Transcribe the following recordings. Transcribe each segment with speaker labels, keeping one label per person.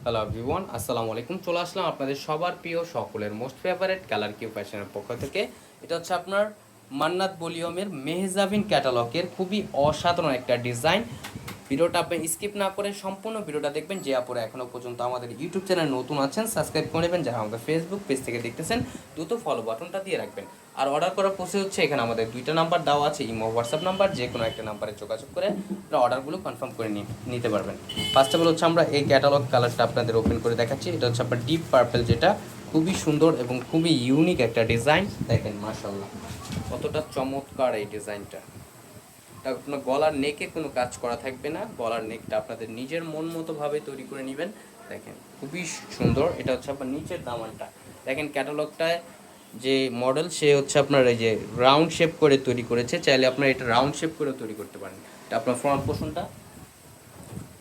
Speaker 1: Hello everyone, আসসালামু আলাইকুম। চলে আসলাম আপনাদের সবার প্রিয় সকলের মোস্ট ফেভারিট কালার কিউ ফ্যাশনের পক্ষ থেকে। এটা হচ্ছে আপনার মান্নাত বলিয়মের মেহজাবিন ক্যাটালগের খুবই অসাধারণ একটা ডিজাইন। ভিডিওটা আপনি স্কিপ না করে সম্পূর্ণ ভিডিওটা দেখবেন। যে আপুরা এখনও পর্যন্ত আমাদের ইউটিউব চ্যানেল নতুন আছেন সাবস্ক্রাইব করে নেবেন, যারা আমাদের ফেসবুক পেজ থেকে দেখতেছেন দ্রুত ফলো বাটনটা দিয়ে রাখবেন। আর অর্ডার করার প্রসেস হচ্ছে, এখানে আমাদের দুইটা নাম্বার দেওয়া আছে, ইমো হোয়াটসঅ্যাপ নাম্বার, যে কোনো একটা নাম্বারে যোগাযোগ করে আপনারা অর্ডারগুলো কনফার্ম করে নিতে পারবেন। ফার্স্ট অফ অল হচ্ছে আমরা এই ক্যাটালগ কালারটা আপনাদের ওপেন করে দেখাচ্ছি। এটা হচ্ছে আপনার ডিপ পার্পল, যেটা খুবই সুন্দর এবং খুবই ইউনিক একটা ডিজাইন। দেখেন মাশাআল্লাহ কতটা চমৎকার এই ডিজাইনটা। আপনার গলার নেকে কোনো কাজ করা থাকবে না, গলার নেকটা আপনাদের নিজের মন মতো ভাবে তৈরি করে নেবেন। দেখেন খুবই সুন্দর। এটা হচ্ছে আপনার নিচের দামানটা দেখেন, ক্যাটালগটায় যে মডেল সে হচ্ছে আপনার এই যে রাউন্ড শেপ করে তৈরি করেছে, চাইলে আপনার এটা রাউন্ড শেপ করে তৈরি করতে পারেন। এটা আপনার ফ্রন্ট পোর্শনটা,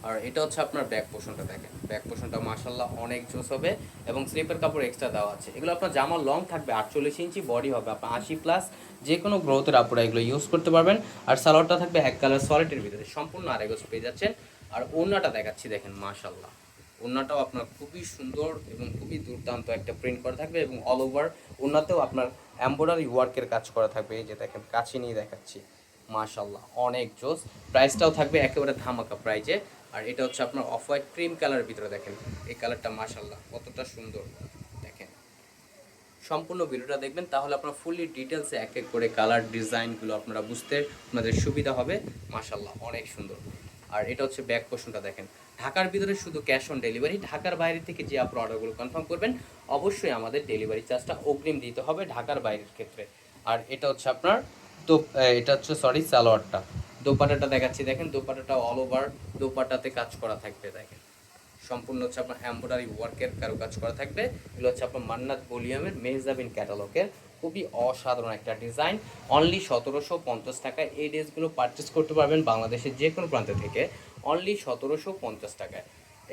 Speaker 1: আর এটা হচ্ছে আপনার ব্যাক পোর্শনটা। দেখেন ব্যাক পোর্শনটা মাশাআল্লাহ অনেক জোস হবে এবং স্লিপের কাপড় এক্সট্রা দেওয়া আছে। এগুলো আপনার জামা লং থাকবে 48 ইঞ্চি, বডি হবে আপনার 80+, যে কোনো গ্রোথের আপনারা এগুলো ইউজ করতে পারবেন। আর সালোয়ারটা থাকবে এক কালার সলিডের ভিতরে, সম্পূর্ণ আড়াই গজ পেয়ে যাচ্ছেন। আর ওড়নাটা দেখাচ্ছি, দেখেন মাশাআল্লাহ ওড়নাটাও আপনার খুবই সুন্দর এবং খুবই দুর্দান্ত একটা প্রিন্ট করা থাকবে এবং অল ওভার ওড়নাতেও আপনার এমব্রয়ডারি ওয়ার্কের কাজ করা থাকবে। এই যে দেখেন কাছে নিয়ে দেখাচ্ছি, মাশাআল্লাহ অনেক জোস। প্রাইসটাও থাকবে একেবারে ধামাকা প্রাইজে। আর এটা হচ্ছে আপনার অফ হোয়াইট ক্রিম কালারের ভিতরে, দেখেন এই কালারটা মাশাআল্লাহ কতটা সুন্দর। দেখেন সম্পূর্ণ ভিডিওটা দেখবেন, তাহলে আপনার ফুললি ডিটেলসে এক এক করে কালার ডিজাইনগুলো আপনারা বুঝতে আপনাদের সুবিধা হবে। মাশাআল্লাহ অনেক সুন্দর। আর এটা হচ্ছে ব্যাক পোর্শনটা, দেখেন ঢাকার ভিতরে শুধু ক্যাশ অন ডেলিভারি। ঢাকার বাইরে থেকে যে আপনার অর্ডারগুলো কনফার্ম করবেন অবশ্যই আমাদের ডেলিভারি চার্জটা অগ্রিম দিতে হবে ঢাকার বাইরের ক্ষেত্রে। আর এটা হচ্ছে আপনার এটা হচ্ছে সালোয়ারটা। দোপাট্টাটা দেখাচ্ছি, দেখেন দোপাট্টাটা অল ওভার দোপাট্টাতে কাজ করা থাকবে। দেখেন সম্পূর্ণ হচ্ছে আপনার এমব্রয়ডারি ওয়ার্কের কাজ করা থাকবে। এগুলো হচ্ছে আপনার মান্নাত বলিয়ামের মেহজাবিন ক্যাটালগের খুবই অসাধারণ একটা ডিজাইন। অনলি 1750 টাকায় এই ড্রেসগুলো পারচেস করতে পারবেন বাংলাদেশের যে কোনো প্রান্ত থেকে, অনলি 1750 টাকায়।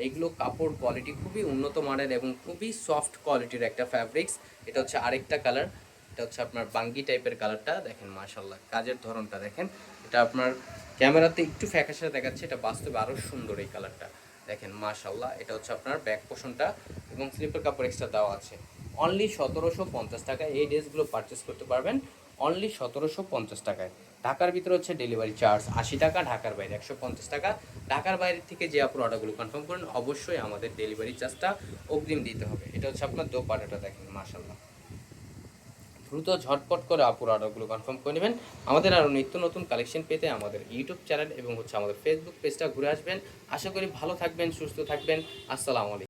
Speaker 1: এইগুলো কাপড় কোয়ালিটি খুবই উন্নত মানের এবং খুবই সফট কোয়ালিটির একটা ফ্যাব্রিক্স। এটা হচ্ছে আরেকটা কালার, এটা হচ্ছে আপনার বাঙ্গি টাইপের কালারটা। দেখেন মাশাআল্লাহ কাজের ধরনটা দেখেন, এটা আপনার ক্যামেরাতে একটু ফ্যাকাশে দেখাচ্ছে, এটা বাস্তবে আরও সুন্দর এই কালারটা। দেখেন মাশাআল্লাহ এটা হচ্ছে আপনার ব্যাক পোর্শনটা এবং স্লিপের কাপড় এক্সট্রা দেওয়া আছে। অনলি 1750 টাকায় এই ড্রেসগুলো পারচেস করতে পারবেন, অনলি 1750 টাকায়। ঢাকার ভিতরে হচ্ছে ডেলিভারি চার্জ 80 টাকা, ঢাকার বাইরে 150 টাকা। ঢাকার বাইরে থেকে যে আপনার অর্ডারগুলো কনফার্ম করেন অবশ্যই আমাদের ডেলিভারি চার্জটা অগ্রিম দিতে হবে। এটা হচ্ছে আপনার দোপাট্টাটা, দেখেন মাশাআল্লাহ দ্রুত ঝটপট করে আপুর অর্ডারগুলো কনফার্ম করে নেবেন। আমাদের আরও নিত্য নতুন কালেকশন পেতে আমাদের ইউটিউব চ্যানেল এবং হচ্ছে আমাদের ফেসবুক পেজটা ঘুরে আসবেন। আশা করি ভালো থাকবেন, সুস্থ থাকবেন। আসসালামু আলাইকুম।